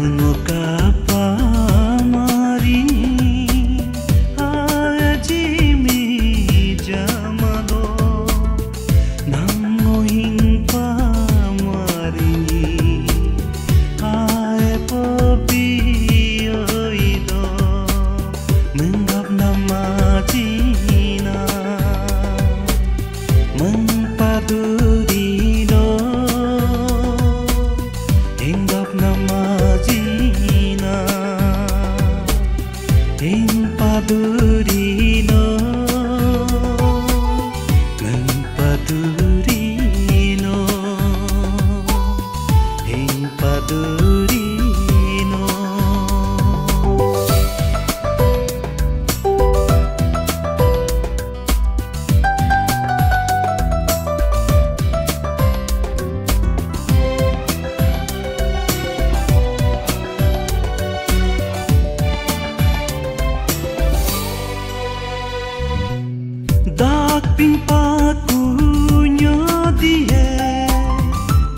Namun kapa marini aji mi jamado Namun hingpa marini ae popi oido Menggap nama jina Mengpaduri do Hinggap nama jina Mengpaduri do Mengpaduri no Mengpaduri no Dak pingpaku nyodie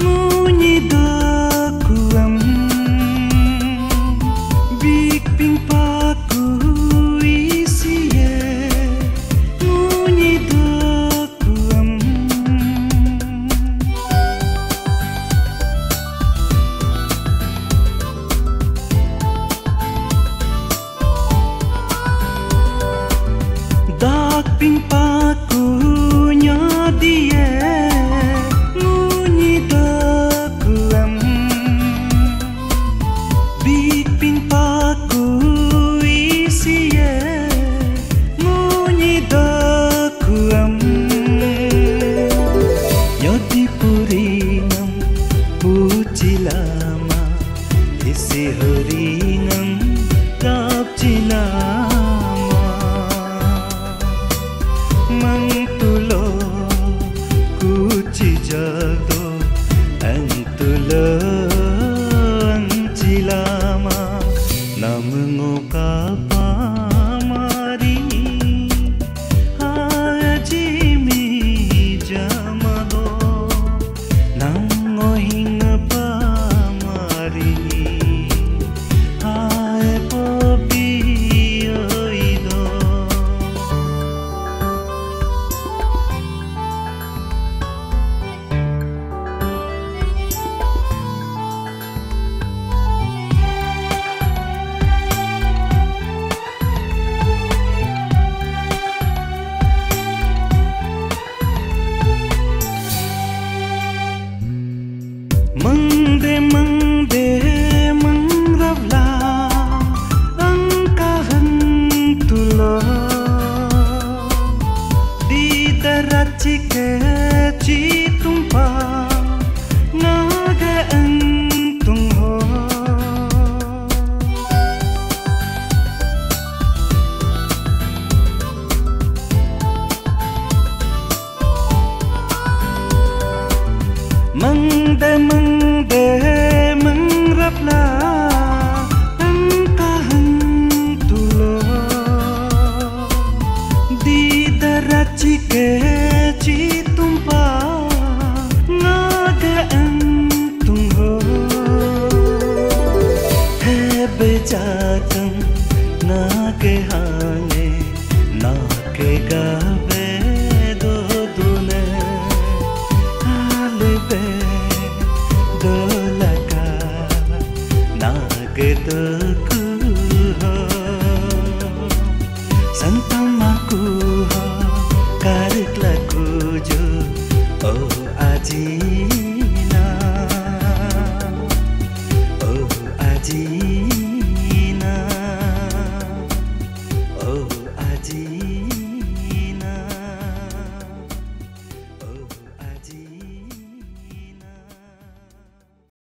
munyi dakuam Big pingpaku isie munyi dakuam Dak pingpaku nyodie munyi dakuam Big pingpaku isie munyi dakuam Nyodi puringam puji lama isi huringam kap cilama Mangtulo kuci jado Antulo ancilama Namun kapa marini aji mi jamado Nango hingpa marini ae popi oido Mangde mangde mangrabla angkahan tulo Di darat cike citumpa naga antung ho Mangde mangde mangrabla angkahan tulo Di darat cike citumpa naga antung ho Hebe jatang nage hane nage gabe do dune Alebe dolaka nage